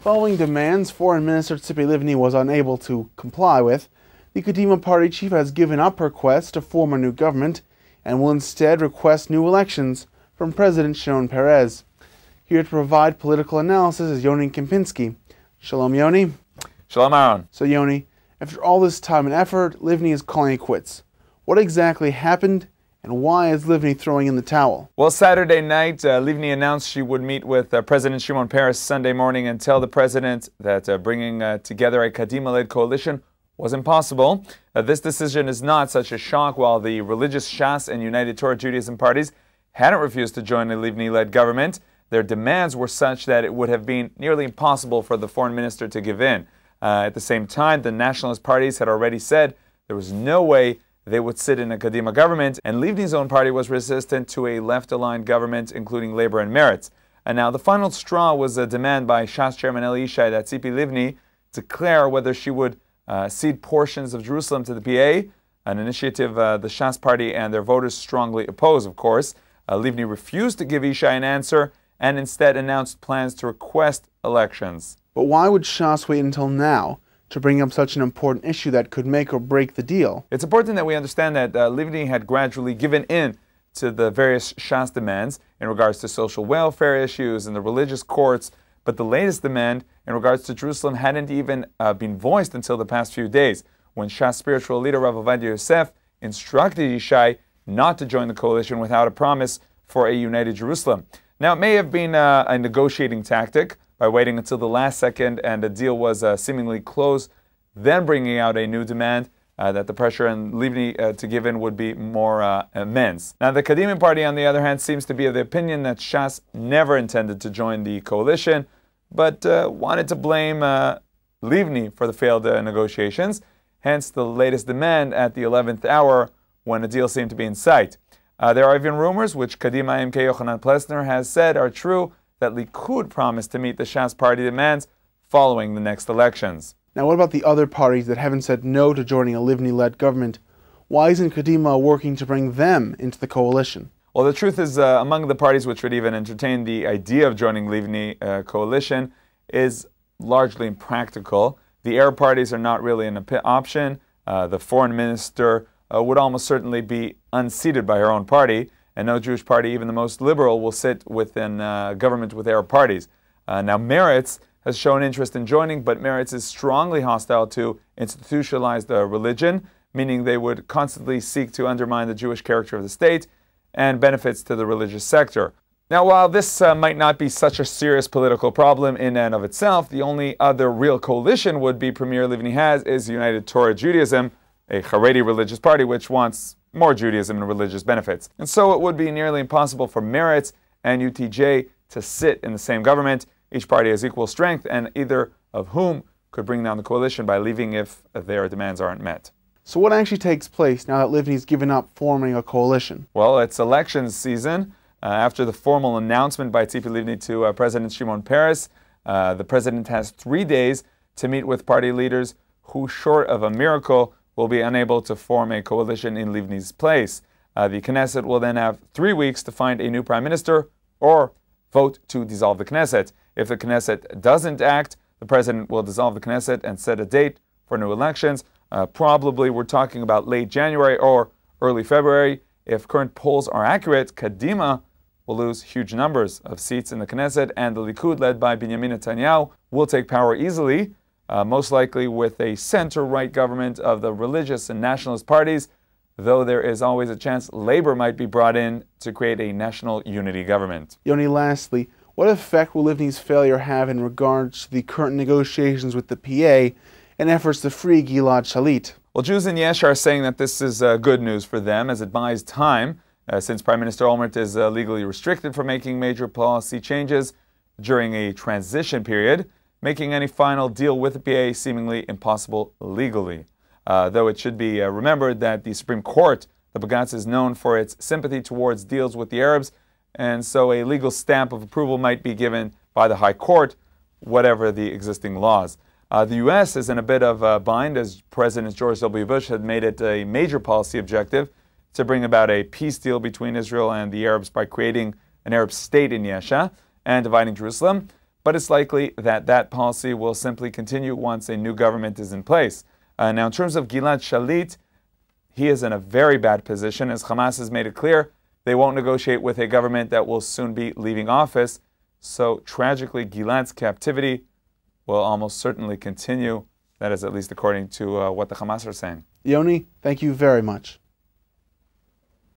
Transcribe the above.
Following demands Foreign Minister Tzipi Livni was unable to comply with, the Kadima party chief has given up her quest to form a new government and will instead request new elections from President Shimon Peres. Here to provide political analysis is Yoni Kempinski. Shalom, Yoni. Shalom, Aaron. So, Yoni, after all this time and effort, Livni is calling it quits. What exactly happened, and why is Livni throwing in the towel? Well, Saturday night, Livni announced she would meet with President Shimon Peres Sunday morning and tell the president that bringing together a Kadima-led coalition was impossible. This decision is not such a shock, while the religious Shas and United Torah Judaism parties hadn't refused to join a Livni-led government. Their demands were such that it would have been nearly impossible for the foreign minister to give in. At the same time, the nationalist parties had already said there was no way they would sit in a Kadima government, and Livni's own party was resistant to a left-aligned government, including Labor and Meretz. And now the final straw was a demand by Shas Chairman Eli Yishai that Tzipi Livni declare whether she would cede portions of Jerusalem to the PA, an initiative the Shas party and their voters strongly oppose, of course. Livni refused to give Yishai an answer and instead announced plans to request elections. But why would Shas wait until now to bring up such an important issue that could make or break the deal? It's important that we understand that Livni had gradually given in to the various Shas demands in regards to social welfare issues and the religious courts, but the latest demand in regards to Jerusalem hadn't even been voiced until the past few days, when Shas spiritual leader Rav Ovadia Yosef instructed Yishai not to join the coalition without a promise for a united Jerusalem. Now, it may have been a negotiating tactic by waiting until the last second and the deal was seemingly closed, then bringing out a new demand that the pressure on Livni to give in would be more immense. Now, the Kadima party, on the other hand, seems to be of the opinion that Shas never intended to join the coalition, but wanted to blame Livni for the failed negotiations, hence the latest demand at the 11th hour when a deal seemed to be in sight. There are even rumors, which Kadima MK Yochanan Plesner has said are true, that Likud promised to meet the Shas party demands following the next elections. Now, what about the other parties that haven't said no to joining a Livni-led government? Why isn't Kadima working to bring them into the coalition? Well, the truth is, among the parties which would even entertain the idea of joining Livni coalition is largely impractical. The Arab parties are not really an option. The foreign minister would almost certainly be unseated by her own party, and no Jewish party, even the most liberal, will sit within government with Arab parties. Now, Meretz has shown interest in joining, but Meretz is strongly hostile to institutionalized religion, meaning they would constantly seek to undermine the Jewish character of the state and benefits to the religious sector. Now, while this might not be such a serious political problem in and of itself, the only other real coalition would-be Premier Livni has is United Torah Judaism, a Haredi religious party which wants more Judaism and religious benefits. And so it would be nearly impossible for Meretz and UTJ to sit in the same government. Each party has equal strength, and either of whom could bring down the coalition by leaving if their demands aren't met. So what actually takes place now that Livni's given up forming a coalition? Well, it's elections season. After the formal announcement by Tzipi Livni to President Shimon Peres, the president has 3 days to meet with party leaders who, short of a miracle, will be unable to form a coalition in Livni's place. The Knesset will then have 3 weeks to find a new prime minister or vote to dissolve the Knesset. If the Knesset doesn't act, the president will dissolve the Knesset and set a date for new elections. Probably we're talking about late January or early February. If current polls are accurate, Kadima will lose huge numbers of seats in the Knesset, and the Likud, led by Benjamin Netanyahu, will take power easily, most likely with a center-right government of the religious and nationalist parties, though there is always a chance Labor might be brought in to create a national unity government. Yoni, lastly, what effect will Livni's failure have in regards to the current negotiations with the PA and efforts to free Gilad Shalit? Well, Jews in Yesh are saying that this is good news for them, as it buys time, since Prime Minister Olmert is legally restricted from making major policy changes during a transition period, making any final deal with the PA seemingly impossible legally. Though it should be remembered that the Supreme Court, the Bagatz, is known for its sympathy towards deals with the Arabs, and so a legal stamp of approval might be given by the High Court, whatever the existing laws. The U.S. is in a bit of a bind, as President George W. Bush had made it a major policy objective to bring about a peace deal between Israel and the Arabs by creating an Arab state in Yesha and dividing Jerusalem. but it's likely that that policy will simply continue once a new government is in place. Now, in terms of Gilad Shalit, he is in a very bad position, as Hamas has made it clear they won't negotiate with a government that will soon be leaving office. So, tragically, Gilad's captivity will almost certainly continue. That is at least according to what the Hamas are saying. Yoni, thank you very much.